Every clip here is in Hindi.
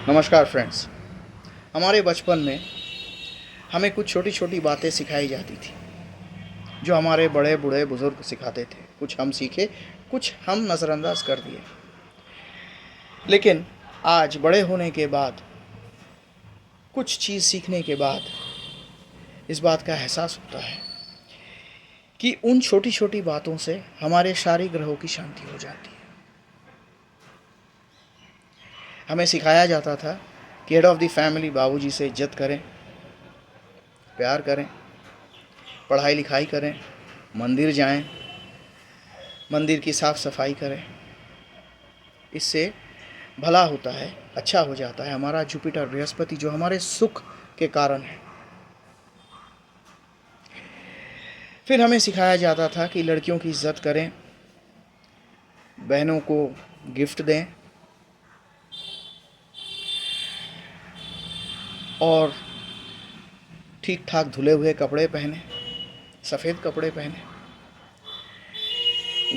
नमस्कार फ्रेंड्स। हमारे बचपन में हमें कुछ छोटी छोटी बातें सिखाई जाती थी जो हमारे बड़े बूढ़े बुज़ुर्ग सिखाते थे। कुछ हम सीखे, कुछ हम नज़रअंदाज कर दिए। लेकिन आज बड़े होने के बाद, कुछ चीज़ सीखने के बाद इस बात का एहसास होता है कि उन छोटी छोटी बातों से हमारे सारी ग्रहों की शांति हो जाती है। हमें सिखाया जाता था कि हेड ऑफ़ द फैमिली बाबूजी से इज्जत करें, प्यार करें, पढ़ाई लिखाई करें, मंदिर जाएं, मंदिर की साफ़ सफाई करें। इससे भला होता है, अच्छा हो जाता है हमारा जुपिटर बृहस्पति जो हमारे सुख के कारण है। फिर हमें सिखाया जाता था कि लड़कियों की इज्जत करें, बहनों को गिफ्ट दें और ठीक ठाक धुले हुए कपड़े पहने, सफ़ेद कपड़े पहने,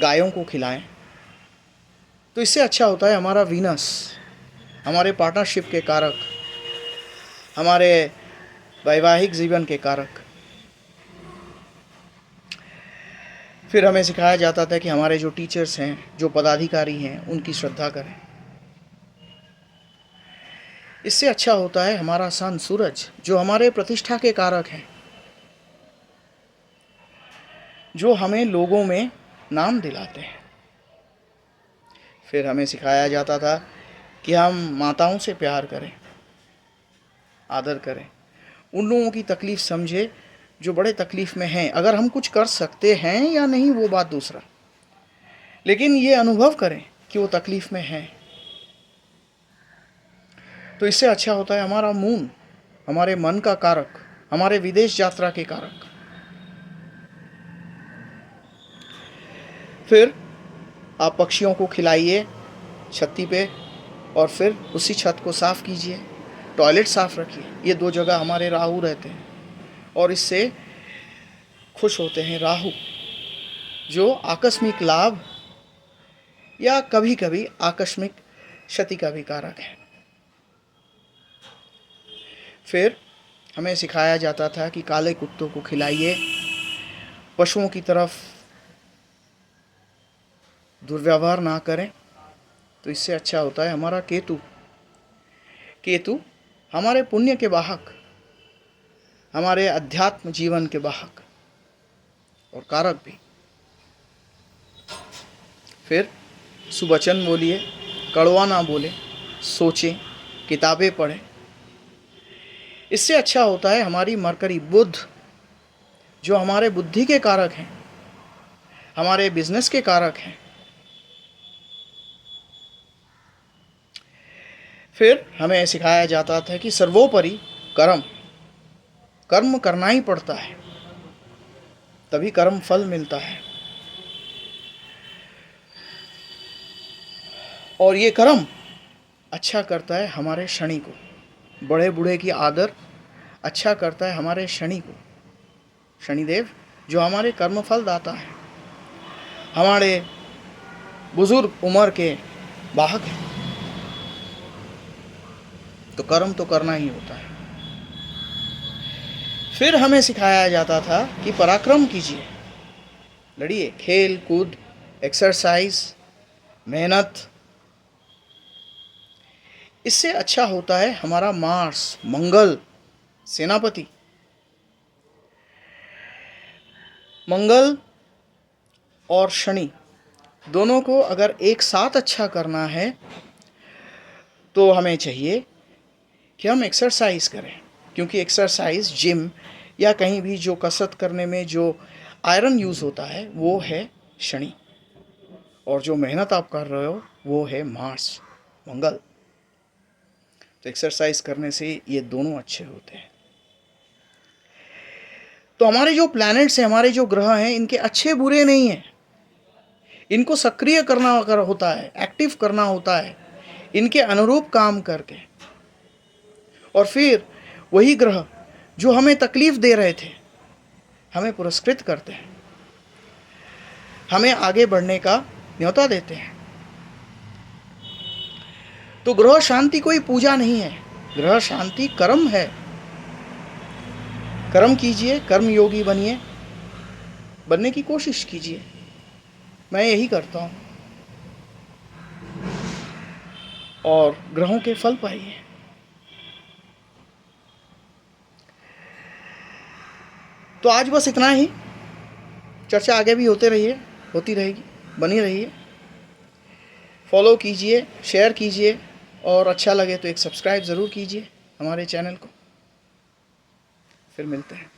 गायों को खिलाएं। तो इससे अच्छा होता है हमारा वीनस, हमारे पार्टनरशिप के कारक, हमारे वैवाहिक जीवन के कारक। फिर हमें सिखाया जाता था कि हमारे जो टीचर्स हैं, जो पदाधिकारी हैं, उनकी श्रद्धा करें। इससे अच्छा होता है हमारा सन सूरज जो हमारे प्रतिष्ठा के कारक हैं, जो हमें लोगों में नाम दिलाते हैं। फिर हमें सिखाया जाता था कि हम माताओं से प्यार करें, आदर करें, उन लोगों की तकलीफ़ समझे जो बड़े तकलीफ़ में हैं। अगर हम कुछ कर सकते हैं या नहीं वो बात दूसरा, लेकिन ये अनुभव करें कि वो तकलीफ़ में हैं। तो इससे अच्छा होता है हमारा मून, हमारे मन का कारक, हमारे विदेश यात्रा के कारक। फिर आप पक्षियों को खिलाइए छत्ती पे और फिर उसी छत को साफ़ कीजिए, टॉयलेट साफ़ रखिए। ये दो जगह हमारे राहु रहते हैं और इससे खुश होते हैं राहु, जो आकस्मिक लाभ या कभी कभी आकस्मिक क्षति का भी कारक है। फिर हमें सिखाया जाता था कि काले कुत्तों को खिलाइए, पशुओं की तरफ दुर्व्यवहार ना करें। तो इससे अच्छा होता है हमारा केतु। केतु हमारे पुण्य के वाहक, हमारे अध्यात्म जीवन के वाहक और कारक भी। फिर सुवचन बोलिए, कड़वा ना बोले, सोचें, किताबें पढ़ें। इससे अच्छा होता है हमारी मरकरी बुध जो हमारे बुद्धि के कारक हैं, हमारे बिजनेस के कारक हैं। फिर हमें सिखाया जाता था कि सर्वोपरि कर्म, कर्म करना ही पड़ता है, तभी कर्म फल मिलता है। और ये कर्म अच्छा करता है हमारे शनि को, बड़े बूढ़े की आदर अच्छा करता है हमारे शनि को। शनिदेव जो हमारे कर्म फल दाता है, हमारे बुजुर्ग उम्र के वाहक हैं। तो कर्म तो करना ही होता है। फिर हमें सिखाया जाता था कि पराक्रम कीजिए, लड़िए, खेल कूद, एक्सरसाइज, मेहनत। इससे अच्छा होता है हमारा मार्स, मंगल, सेनापति। मंगल और शनि दोनों को अगर एक साथ अच्छा करना है तो हमें चाहिए कि हम एक्सरसाइज करें, क्योंकि एक्सरसाइज जिम या कहीं भी जो कसरत करने में जो आयरन यूज़ होता है वो है शनि, और जो मेहनत आप कर रहे हो वो है मार्स, मंगल। तो एक्सरसाइज करने से ये दोनों अच्छे होते हैं। तो हमारे जो प्लैनेट्स हैं, हमारे जो ग्रह हैं, इनके अच्छे बुरे नहीं हैं, इनको सक्रिय करना होता है, एक्टिव करना होता है, इनके अनुरूप काम करके। और फिर वही ग्रह जो हमें तकलीफ दे रहे थे हमें पुरस्कृत करते हैं, हमें आगे बढ़ने का न्योता देते हैं। तो ग्रह शांति कोई पूजा नहीं है, ग्रह शांति कर्म है। कर्म कीजिए, कर्म योगी बनिए, बनने की कोशिश कीजिए। मैं यही करता हूँ और ग्रहों के फल पाइए। तो आज बस इतना ही। चर्चा आगे भी होती रहेगी, बनी रहिए। फॉलो कीजिए, शेयर कीजिए और अच्छा लगे तो एक सब्सक्राइब ज़रूर कीजिए हमारे चैनल को। फिर मिलते हैं।